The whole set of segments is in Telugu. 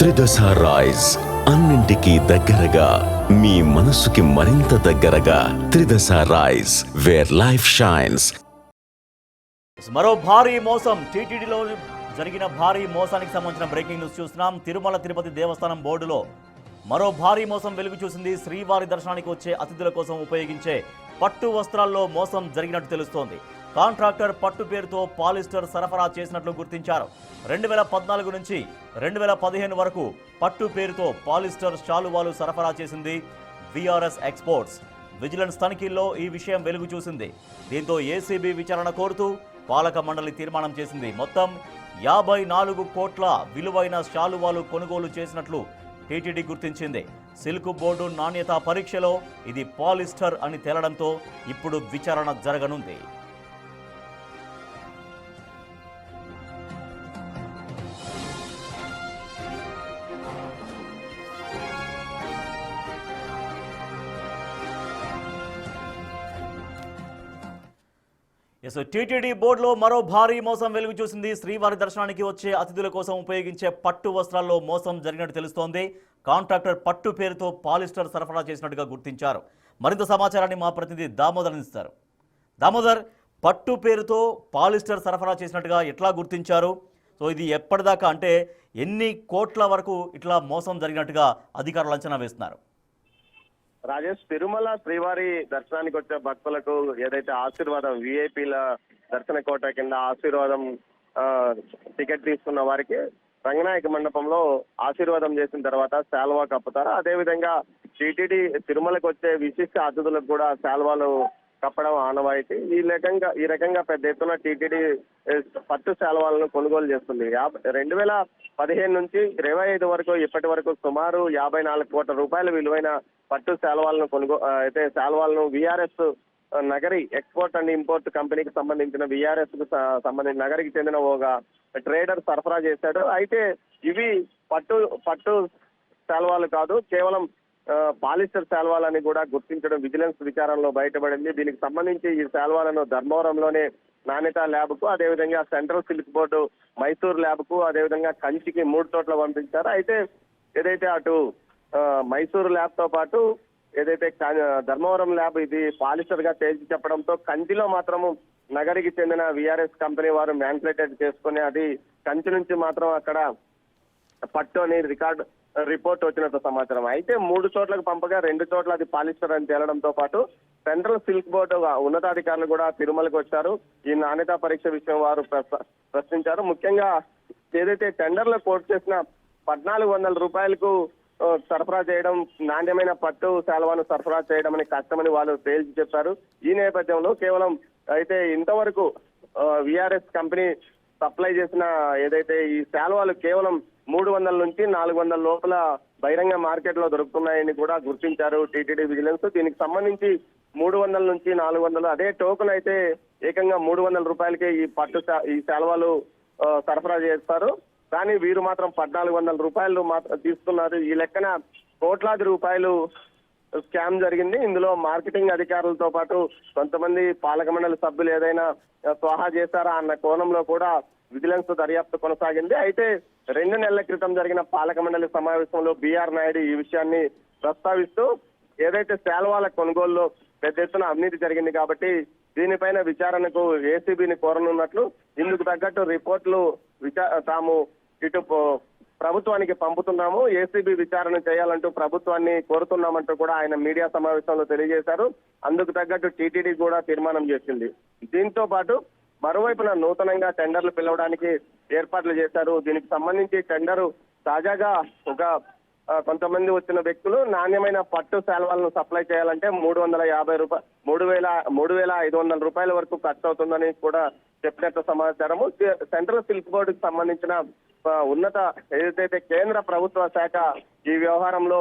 త్రిదశ రైస్ అన్నింటికీ దగ్గరగా మీ మనసుకి మరింత దగ్గరగా త్రిదశ రైస్ వేర్ లైఫ్ షైన్స్. మరో భారీ మోసం టీటీడీలో జరిగిన భారీ మోసానికి సంబంధించిన బ్రేకింగ్ న్యూస్ చూస్తున్నాం. తిరుమల తిరుపతి దేవస్థానం బోర్డులో మరో భారీ మోసం వెలుగు చూసింది. శ్రీవారి దర్శనానికి వచ్చే అతిథుల కోసం ఉపయోగించే పట్టు వస్త్రాల్లో మోసం జరిగినట్టు తెలుస్తోంది. కాంట్రాక్టర్ పట్టు పేరుతో పాలిస్టర్ సరఫరా చేసినట్లు గుర్తించారు. 2014 నుంచి 2015 వరకు పట్టు పేరుతో పాలిస్టర్ శాలువాలు సరఫరా చేసింది విఆర్ఎస్ ఎక్స్పోర్ట్స్. విజిలెన్స్ తనిఖీల్లో ఈ విషయం వెలుగు చూసింది. దీంతో ఏసీబీ విచారణ కోరుతూ పాలక మండలి తీర్మానం చేసింది. మొత్తం 54 కోట్ల విలువైన శాలువాలు కొనుగోలు చేసినట్లు టీటీడీ గుర్తించింది. సిల్క్ బోర్డు నాణ్యతా పరీక్షలో ఇది పాలిస్టర్ అని తేలడంతో ఇప్పుడు విచారణ జరగనుంది. టీటీడీ బోర్డులో మరో భారీ మోసం వెలుగు చూసింది. శ్రీవారి దర్శనానికి వచ్చే అతిథుల కోసం ఉపయోగించే పట్టు వస్త్రాల్లో మోసం జరిగినట్టు తెలుస్తోంది. కాంట్రాక్టర్ పట్టు పేరుతో పాలిస్టర్ సరఫరా చేసినట్టుగా గుర్తించారు. మరింత సమాచారాన్ని మా ప్రతినిధి దామోదర్ అందిస్తారు. దామోదర్, పట్టు పేరుతో పాలిస్టర్ సరఫరా చేసినట్టుగా ఎట్లా గుర్తించారు? సో ఇది ఎప్పటిదాకా, అంటే ఎన్ని కోట్ల వరకు ఇట్లా మోసం జరిగినట్టుగా అధికారులు అంచనా వేస్తున్నారు? రాజేష్, తిరుమల శ్రీవారి దర్శనానికి వచ్చే భక్తులకు ఏదైతే ఆశీర్వాదం విఐపీల దర్శన కోట కింద ఆశీర్వాదం టికెట్ తీసుకున్న వారికి రంగనాయక మండపంలో ఆశీర్వాదం చేసిన తర్వాత శాల్వా కప్పుతారు. అదేవిధంగా టీటీడీ తిరుమలకు వచ్చే విశిష్ట అతిథులకు కూడా శాల్వాలు కప్పడం ఆనవాయితీ. ఈ రకంగా పెద్ద ఎత్తున టీటీడీ పట్టు శాల్వాలను కొనుగోలు చేస్తుంది. 2015 నుంచి 25 వరకు ఇప్పటి వరకు సుమారు 54 కోట్ల రూపాయల విలువైన పట్టు శాల్వాలను VRS Nagari export and import కంపెనీకి సంబంధించిన విఆర్ఎస్ కు సంబంధించిన నగరికి చెందిన ఒక ట్రేడర్ సరఫరా చేశాడు. అయితే ఇవి పట్టు శాల్వాలు కాదు, కేవలం పాలిస్టర్ శాల్వాలని కూడా గుర్తించడం విజిలెన్స్ విచారణలో బయటపడింది. దీనికి సంబంధించి ఈ శాల్వాలను ధర్మవరంలోనే నాణ్యత ల్యాబ్ కు, అదేవిధంగా central silk board Mysore lab కు, అదేవిధంగా కంచికి 3 చోట్ల పంపించారు. అయితే ఏదైతే అటు మైసూరు ల్యాబ్ తో పాటు ఏదైతే ధర్మవరం ల్యాబ్ ఇది పాలిస్టర్ గా తేల్చి చెప్పడంతో కంచిలో మాత్రము నగరికి చెందిన విఆర్ఎస్ కంపెనీ వారు మ్యాన్పులేటెడ్ చేసుకుని అది కంచి నుంచి మాత్రం అక్కడ పట్టు అని రిపోర్ట్ వచ్చినట్టు సమాచారం. అయితే 3 చోట్లకు పంపగా 2 చోట్ల అది పాలిస్టర్ అని తేలడంతో పాటు సెంట్రల్ సిల్క్ బోర్డు ఉన్నతాధికారులు కూడా తిరుమలకు వచ్చారు. ఈ నాణ్యతా పరీక్ష విషయం వారు ప్రశ్నించారు. ముఖ్యంగా ఏదైతే టెండర్లో కోట్ చేసిన 1400 రూపాయలకు సరఫరా చేయడం, నాణ్యమైన పట్టు శాల్వాను సరఫరా చేయడం అని కష్టమని వాళ్ళు తేల్చి చెప్పారు. ఈ నేపథ్యంలో కేవలం అయితే ఇంతవరకు విఆర్ఎస్ కంపెనీ సప్లై చేసిన ఏదైతే ఈ శాల్వాలు కేవలం 300 నుంచి 400 లోపల బహిరంగ మార్కెట్ లో దొరుకుతున్నాయని కూడా గుర్తించారు టీటీడీ విజిలెన్స్. దీనికి సంబంధించి 300 నుంచి 400, అదే టోకెన్ అయితే ఏకంగా 300 రూపాయలకే ఈ శాల్వాలు సరఫరా చేస్తారు. కానీ వీరు మాత్రం 1400 రూపాయలు మాత్రం తీసుకున్నారు. ఈ లెక్కన కోట్లాది రూపాయలు స్కామ్ జరిగింది. ఇందులో మార్కెటింగ్ అధికారులతో పాటు కొంతమంది పాలక మండలి సభ్యులు ఏదైనా స్వాహా చేశారా అన్న కోణంలో కూడా విజిలెన్స్ దర్యాప్తు కొనసాగింది. అయితే 2 నెలల క్రితం జరిగిన పాలక మండలి సమావేశంలో బిఆర్ నాయుడు ఈ విషయాన్ని ప్రస్తావిస్తూ ఏదైతే శాల్వాల కొనుగోలులో పెద్ద ఎత్తున అవినీతి జరిగింది కాబట్టి దీనిపైన విచారణకు ఏసీబీని కోరనున్నట్లు, ఇందుకు తగ్గట్టు రిపోర్టులు తాము ఇటు ప్రభుత్వానికి పంపుతున్నాము, ఏసీబీ విచారణ చేయాలంటూ ప్రభుత్వాన్ని కోరుతున్నామంటూ కూడా ఆయన మీడియా సమావేశంలో తెలియజేశారు. అందుకు తగ్గట్టు టీటీడీ కూడా తీర్మానం చేసింది. దీంతో పాటు మరోవైపున నూతనంగా టెండర్లు పిలవడానికి ఏర్పాట్లు చేశారు. దీనికి సంబంధించి టెండరు తాజాగా కొంతమంది వచ్చిన వ్యక్తులు నాణ్యమైన పట్టు శాల్వాలను సప్లై చేయాలంటే 3,500 రూపాయల వరకు ఖర్చు అవుతుందని కూడా చెప్పినట్టు సమాచారము. సెంట్రల్ సిల్క్ బోర్డుకు సంబంధించిన ఉన్నత ఏదైతే కేంద్ర ప్రభుత్వ శాఖ ఈ వ్యవహారంలో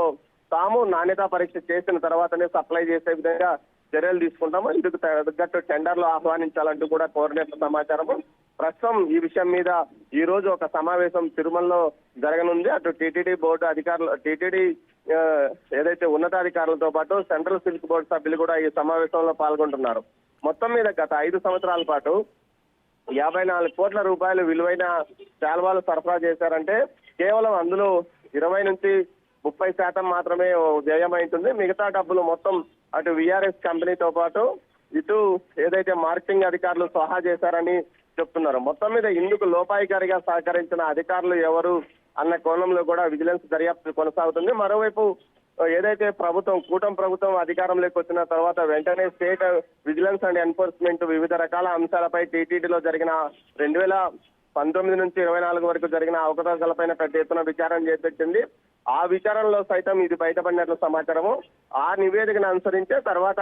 తాము నాణ్యతా పరీక్ష చేసిన తర్వాతనే సప్లై చేసే విధంగా చర్యలు తీసుకుంటాము, ఇందుకు తగ్గట్టు టెండర్లు ఆహ్వానించాలంటూ కూడా కోరినట్టు సమాచారము. ప్రస్తుతం ఈ విషయం మీద ఈ రోజు ఒక సమావేశం తిరుమలలో జరగనుంది. అటు టీటీడీ బోర్డు అధికారులు, టీటీడీ ఏదైతే ఉన్నతాధికారులతో పాటు సెంట్రల్ సిల్క్ బోర్డు సభ్యులు కూడా ఈ సమావేశంలో పాల్గొంటున్నారు. మొత్తం మీద గత 5 సంవత్సరాల పాటు 54 కోట్ల రూపాయలు విలువైన శాల్వాలు సరఫరా చేశారంటే కేవలం అందులో 20-30% మాత్రమే వ్యయమైంటుంది. మిగతా డబ్బులు మొత్తం అటు విఆర్ఎస్ కంపెనీతో పాటు ఇటు ఏదైతే మార్కెటింగ్ అధికారులు సహా చేశారని చెప్తున్నారు. మొత్తం మీద ఇందుకు లోపాయికారిగా సహకరించిన అధికారులు ఎవరు అన్న కోణంలో కూడా విజిలెన్స్ దర్యాప్తు కొనసాగుతుంది. మరోవైపు ఏదైతే కూటమి ప్రభుత్వం అధికారంలోకి వచ్చిన తర్వాత వెంటనే స్టేట్ విజిలెన్స్ అండ్ ఎన్ఫోర్స్మెంట్ వివిధ రకాల అంశాలపై టీటీడీలో జరిగిన 2019 నుంచి 24 వరకు జరిగిన అవకతవకలపైన పెద్ద ఎత్తున విచారణ చేపట్టింది. ఆ విచారణలో సైతం ఇది బయటపడినట్లు సమాచారము. ఆ నివేదికను అనుసరించే తర్వాత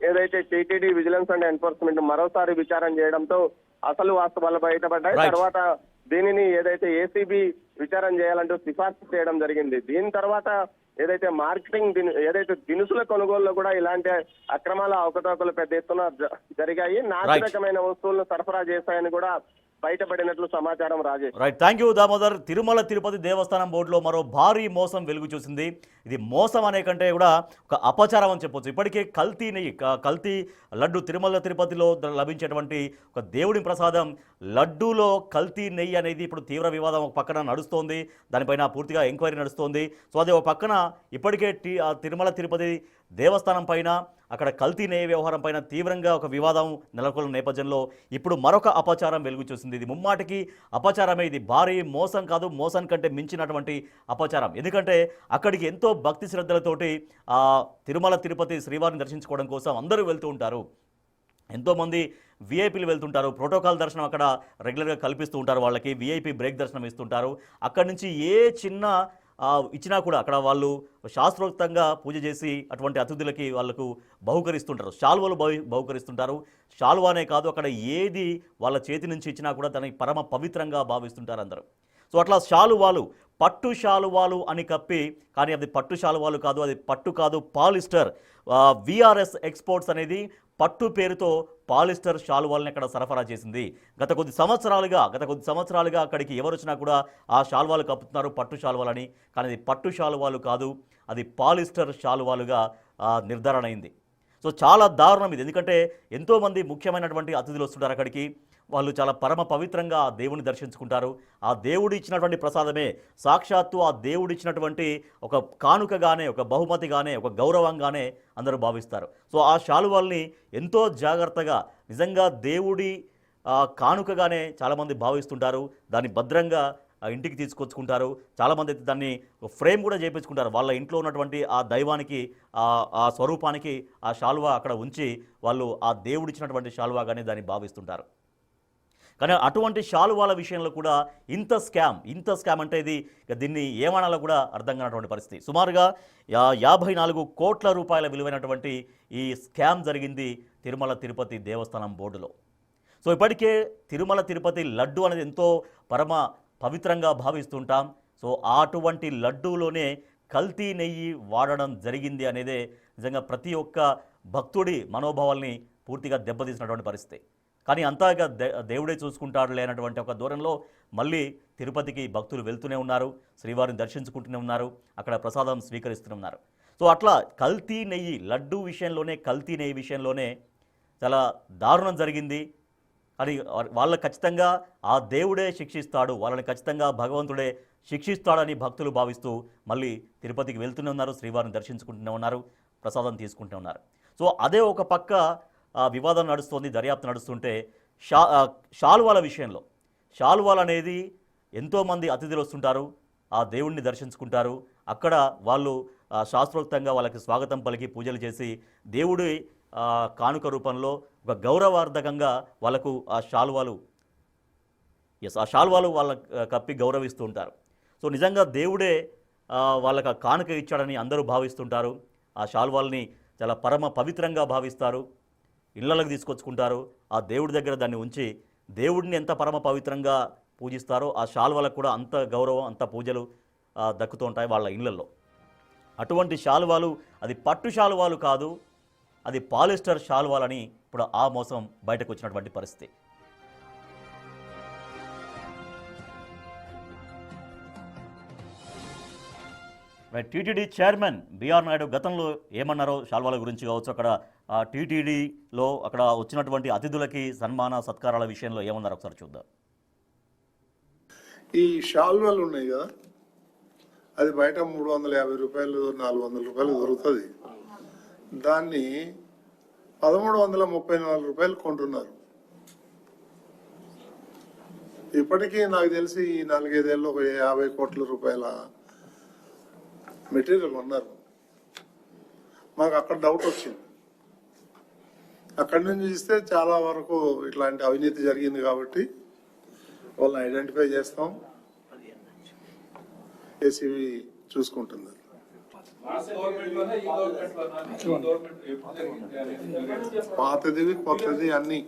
ఏదైతే టీటీడీ విజిలెన్స్ అండ్ ఎన్ఫోర్స్మెంట్ మరోసారి విచారణ చేయడంతో అసలు వాస్తవాలు బయటపడ్డాయి. తర్వాత దీనిని ఏదైతే ఏసీబీ విచారణ చేయాలంటూ సిఫార్సు చేయడం జరిగింది. దీని తర్వాత ఏదైతే మార్కెటింగ్ ఏదైతే దినుసుల కొనుగోలులో కూడా ఇలాంటి అక్రమాల అవకతవకలు పెద్ద ఎత్తున జరిగాయి. నాసిరకమైన వస్తువులను సరఫరా చేశాయని కూడా బయటపడినట్లు సమాచారం. Rajesh, right, thank you Damodar. Tirumala Tirupati దేవస్థానం బోర్డులో మరో భారీ మోసం వెలుగు చూసింది. ఇది మోసం అనే కంటే కూడా ఒక అపచారం అని చెప్పొచ్చు. ఇప్పటికే కల్తీ నెయ్యి, కల్తీ లడ్డు, తిరుమల తిరుపతిలో లభించేటువంటి ఒక దేవుడి ప్రసాదం లడ్డూలో కల్తీ నెయ్యి అనేది ఇప్పుడు తీవ్ర వివాదం ఒక పక్కన నడుస్తోంది. దానిపైన పూర్తిగా ఎంక్వైరీ నడుస్తోంది. సో అదే ఒక పక్కన ఇప్పటికే తిరుమల తిరుపతి దేవస్థానం పైన అక్కడ కల్తీ నెయ్యి వ్యవహారం పైన తీవ్రంగా ఒక వివాదం నెలకొన్న నేపథ్యంలో ఇప్పుడు మరొక అపచారం వెలుగు చూసింది. ఇది ముమ్మాటికి అపచారమే. ఇది భారీ మోసం కాదు, మోసం కంటే మించినటువంటి అపచారం. ఎందుకంటే అక్కడికి ఎంతో భక్తి శ్రద్ధలతోటి తిరుమల తిరుపతి శ్రీవారిని దర్శించుకోవడం కోసం అందరూ వెళ్తూ ఉంటారు. ఎంతోమంది విఐపీలు వెళ్తుంటారు. ప్రోటోకాల్ దర్శనం అక్కడ రెగ్యులర్గా కల్పిస్తూ ఉంటారు. వాళ్ళకి విఐపీ బ్రేక్ దర్శనం ఇస్తుంటారు. అక్కడి నుంచి ఏ చిన్న ఇచ్చినా కూడా అక్కడ వాళ్ళు శాస్త్రోక్తంగా పూజ చేసి అటువంటి అతిథులకి వాళ్ళకు బహుకరిస్తుంటారు. శాల్వలు బహుకరిస్తుంటారు. శాల్వానే కాదు, అక్కడ ఏది వాళ్ళ చేతి నుంచి ఇచ్చినా కూడా దానికి పరమ పవిత్రంగా భావిస్తుంటారు అందరూ. సో అట్లా శాలువాలు, పట్టు శాలువాలు అని కప్పి, కానీ అది పట్టు శాలువాలు కాదు, అది పట్టు కాదు, పాలిస్టర్. విఆర్ఎస్ ఎక్స్పోర్ట్స్ అనేది పట్టు పేరుతో పాలిస్టర్ శాలువాల్ని అక్కడ సరఫరా చేసింది. గత కొద్ది సంవత్సరాలుగా అక్కడికి ఎవరు వచ్చినా కూడా ఆ శాలువాలు కప్పుతున్నారు పట్టు శాలువాలని. కానీ అది పట్టు శాలువాలు కాదు, అది పాలిస్టర్ శాలువాలుగా నిర్ధారణ అయింది. సో చాలా దారుణం ఇది. ఎందుకంటే ఎంతోమంది ముఖ్యమైనటువంటి అతిథులు వస్తుంటారు అక్కడికి. వాళ్ళు చాలా పరమ పవిత్రంగా ఆ దేవుని దర్శించుకుంటారు. ఆ దేవుడు ఇచ్చినటువంటి ప్రసాదమే సాక్షాత్తు ఆ దేవుడు ఇచ్చినటువంటి ఒక కానుకగానే, ఒక బహుమతిగానే, ఒక గౌరవంగానే అందరూ భావిస్తారు. సో ఆ శాలువాల్ని ఎంతో జాగ్రత్తగా, నిజంగా దేవుడి కానుకగానే చాలామంది భావిస్తుంటారు. దాన్ని భద్రంగా ఇంటికి తీసుకొచ్చుకుంటారు. చాలామంది అయితే దాన్ని ఫ్రేమ్ కూడా చేయించుకుంటారు. వాళ్ళ ఇంట్లో ఉన్నటువంటి ఆ దైవానికి, ఆ స్వరూపానికి ఆ శాలువా అక్కడ ఉంచి వాళ్ళు ఆ దేవుడిచ్చినటువంటి శాలువాగానే దాన్ని భావిస్తుంటారు. కానీ అటువంటి శాలువాల విషయంలో కూడా ఇంత స్కామ్ అంటే దీన్ని ఏమనాలో కూడా అర్థం కానటువంటి పరిస్థితి. సుమారుగా 54 కోట్ల రూపాయల విలువైనటువంటి ఈ స్కామ్ జరిగింది తిరుమల తిరుపతి దేవస్థానం బోర్డులో. సో ఇప్పటికే తిరుమల తిరుపతి లడ్డు అనేది ఎంతో పరమ పవిత్రంగా భావిస్తుంటాం. సో అటువంటి లడ్డూలోనే కల్తీ నెయ్యి వాడడం జరిగింది అనేదే నిజంగా ప్రతి ఒక్క భక్తుడి మనోభావాల్ని పూర్తిగా దెబ్బతీసినటువంటి పరిస్థితి. కానీ అంతగా దేవుడే చూసుకుంటాడు లేనటువంటి ఒక దూరంలో మళ్ళీ తిరుపతికి భక్తులు వెళ్తూనే ఉన్నారు, శ్రీవారిని దర్శించుకుంటూనే ఉన్నారు, అక్కడ ప్రసాదం స్వీకరిస్తూనే ఉన్నారు. సో అట్లా కల్తీ నెయ్యి, లడ్డు విషయంలోనే, కల్తీ నెయ్యి విషయంలోనే చాలా దారుణం జరిగింది. అది వాళ్ళని ఖచ్చితంగా ఆ దేవుడే శిక్షిస్తాడు, వాళ్ళని ఖచ్చితంగా భగవంతుడే శిక్షిస్తాడని భక్తులు భావిస్తూ మళ్ళీ తిరుపతికి వెళ్తూనే ఉన్నారు, శ్రీవారిని దర్శించుకుంటూనే ఉన్నారు, ప్రసాదం తీసుకుంటూనే ఉన్నారు. సో అదే ఒక పక్క వివాదం నడుస్తుంది, దర్యాప్తు నడుస్తుంటే శాలువాల విషయంలో, శాలువాలు అనేది ఎంతోమంది అతిథులు వస్తుంటారు, ఆ దేవుణ్ణి దర్శించుకుంటారు. అక్కడ వాళ్ళు శాస్త్రోక్తంగా వాళ్ళకి స్వాగతం పలికి పూజలు చేసి దేవుడి కానుక రూపంలో ఒక గౌరవార్థకంగా వాళ్ళకు ఆ శాలువాలు వాళ్ళ కప్పి గౌరవిస్తూ ఉంటారు. సో నిజంగా దేవుడే వాళ్ళకి ఆ కానుక ఇచ్చాడని అందరూ భావిస్తుంటారు. ఆ శాలువాల్ని చాలా పరమ పవిత్రంగా భావిస్తారు, ఇళ్లలకు తీసుకొచ్చుకుంటారు. ఆ దేవుడి దగ్గర దాన్ని ఉంచి దేవుడిని ఎంత పరమ పవిత్రంగా పూజిస్తారో ఆ శాలువాలకు కూడా అంత గౌరవం, అంత పూజలు దక్కుతూ ఉంటాయి వాళ్ళ ఇళ్లలో. అటువంటి శాలువాలు అది పట్టు శాలువాలు కాదు, అది పాలిస్టర్ శాలువాలని ఇప్పుడు ఆ మోసం బయటకు వచ్చినటువంటి పరిస్థితి. టీటీడీ చైర్మన్ బిఆర్ నాయుడు గతంలో ఏమన్నారో శాల్వాల గురించి కావచ్చు, అక్కడ టీటీడీలో అక్కడ వచ్చినటువంటి అతిథులకి సన్మాన సత్కారాల విషయంలో ఏమన్నారు ఒకసారి చూద్దాం. ఈ శాల్వాలు ఉన్నాయి కదా, అది బయట 350 రూపాయలు 400 రూపాయలు దొరుకుతుంది. దాన్ని 1334 రూపాయలు కొంటున్నారు. ఇప్పటికీ నాకు తెలిసి ఈ 4-5 ఏళ్ళు ఒక 50 కోట్ల రూపాయల మెటీరియల్ ఉన్నారు. మాకు అక్కడ డౌట్ వచ్చింది. అక్కడి నుంచి చూస్తే చాలా వరకు ఇట్లాంటి అవినీతి జరిగింది కాబట్టి వాళ్ళని ఐడెంటిఫై చేస్తాం. ఏసీబీ చూసుకుంటుంది. పాతది కొత్తది అన్ని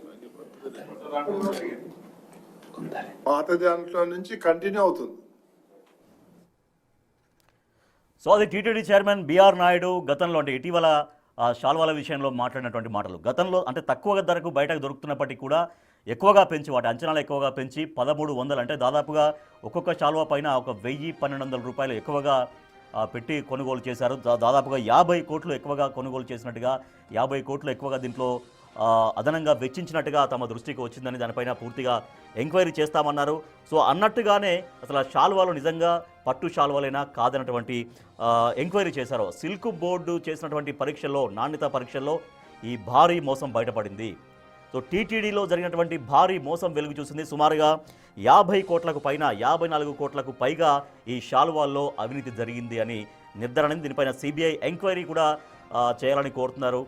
పాత దాంట్లో నుంచి కంటిన్యూ అవుతుంది. సో అది టీటీడీ చైర్మన్ బిఆర్ నాయుడు గతంలో అంటే ఇటీవల శాల్వాల విషయంలో మాట్లాడినటువంటి మాటలు. గతంలో అంటే తక్కువ ధరకు బయటకు దొరుకుతున్నప్పటికీ కూడా ఎక్కువగా పెంచి వాటి అంచనాలు ఎక్కువగా పెంచి 1300 అంటే దాదాపుగా ఒక్కొక్క శాల్వా పైన ఒక 1000-1200 రూపాయలు ఎక్కువగా పెట్టి కొనుగోలు చేశారు. దాదాపుగా 50 కోట్లు ఎక్కువగా కొనుగోలు చేసినట్టుగా 50 కోట్లు ఎక్కువగా దీంట్లో అదనంగా వెచ్చించినట్టుగా తమ దృష్టికి వచ్చిందని దానిపైన పూర్తిగా ఎంక్వైరీ చేస్తామన్నారు. సో అన్నట్టుగానే అసలు శాల్వాలు నిజంగా పట్టు శాల్వాలైనా కాదన్నటువంటి ఎంక్వైరీ చేశారు. సిల్క్ బోర్డు చేసినటువంటి పరీక్షల్లో నాణ్యత పరీక్షల్లో ఈ భారీ మోసం బయటపడింది. సో టీటీడీలో జరిగినటువంటి భారీ మోసం వెలుగు చూసింది. సుమారుగా 50 కోట్లకు పైన 54 కోట్లకు పైగా ఈ శాల్వాల్లో అవినీతి జరిగింది అని నిర్ధారణ. దీనిపైన సిబిఐ ఎంక్వైరీ కూడా చేయాలని కోరుతున్నారు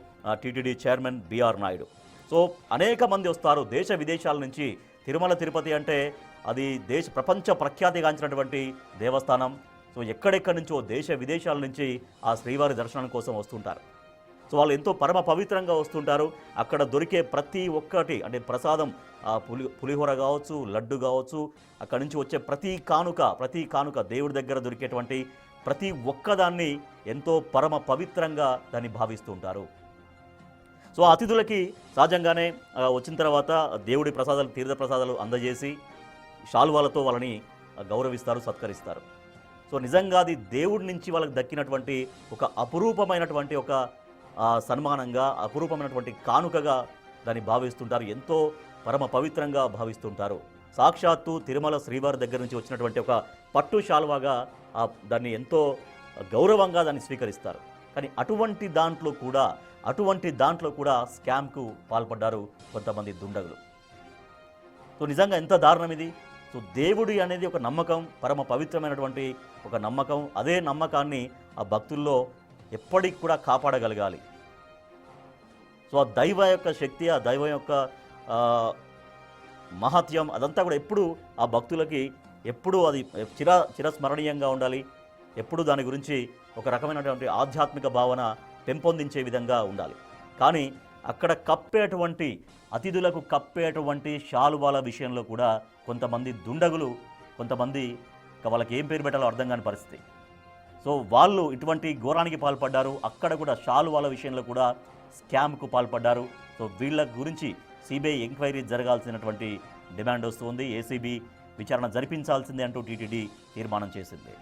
TTD chairman BR Naidu. So అనేక మంది వస్తారు దేశ విదేశాల నుంచి. తిరుమల తిరుపతి అంటే అది ప్రపంచ ప్రఖ్యాతిగాంచినటువంటి దేవస్థానం. సో ఎక్కడెక్కడి నుంచో దేశ విదేశాల నుంచి ఆ శ్రీవారి దర్శనం కోసం వస్తుంటారు. సో వాళ్ళు ఎంతో పరమ పవిత్రంగా వస్తుంటారు. అక్కడ దొరికే ప్రతి ఒక్కటి అంటే ప్రసాదం పులిహోర కావచ్చు, లడ్డు కావచ్చు, అక్కడి నుంచి వచ్చే ప్రతి కానుక దేవుడి దగ్గర దొరికేటువంటి ప్రతి ఒక్కదాన్ని ఎంతో పరమ పవిత్రంగా దాన్ని భావిస్తూ ఉంటారు. సో అతిథులకి సహజంగానే వచ్చిన తర్వాత దేవుడి ప్రసాదాలు తీర్థ ప్రసాదాలు అందజేసి శాలువాలతో వాళ్ళని గౌరవిస్తారు, సత్కరిస్తారు. సో నిజంగా అది దేవుడి నుంచి వాళ్ళకి దక్కినటువంటి ఒక అపురూపమైనటువంటి ఒక సన్మానంగా, అపురూపమైనటువంటి కానుకగా దాన్ని భావిస్తుంటారు. ఎంతో పరమ పవిత్రంగా భావిస్తుంటారు. సాక్షాత్తు తిరుమల శ్రీవారి దగ్గర నుంచి వచ్చినటువంటి ఒక పట్టు శాలువాగా దాన్ని ఎంతో గౌరవంగా దాన్ని స్వీకరిస్తారు. కానీ అటువంటి దాంట్లో కూడా స్కామ్కు పాల్పడ్డారు కొంతమంది దుండగులు. సో నిజంగా ఎంత దారుణం ఇది. సో దేవుడి అనేది ఒక నమ్మకం, పరమ పవిత్రమైనటువంటి ఒక నమ్మకం. అదే నమ్మకాన్ని ఆ భక్తుల్లో ఎప్పటికి కూడా కాపాడగలగాలి. సో ఆ దైవ యొక్క శక్తి, ఆ దైవం యొక్క మహత్యం అదంతా కూడా ఎప్పుడు ఆ భక్తులకి ఎప్పుడూ అది చిరస్మరణీయంగా ఉండాలి. ఎప్పుడు దాని గురించి ఒక రకమైనటువంటి ఆధ్యాత్మిక భావన పెంపొందించే విధంగా ఉండాలి. కానీ అక్కడ అతిథులకు కప్పేటువంటి శాలువాల విషయంలో కూడా కొంతమంది దుండగులు, కొంతమంది వాళ్ళకి ఏం పేరు పెట్టాలో అర్థం కాని పరిస్థితి. సో వాళ్ళు ఇటువంటి ఘోరానికి పాల్పడ్డారు. అక్కడ కూడా శాలువాల విషయంలో కూడా స్కామ్కు పాల్పడ్డారు. సో వీళ్ళ గురించి సిబిఐ ఎంక్వైరీ జరగాల్సినటువంటి డిమాండ్ వస్తుంది. ఏసీబీ విచారణ జరిపించాల్సిందే అంటూ టీటీడీ తీర్మానం చేసింది.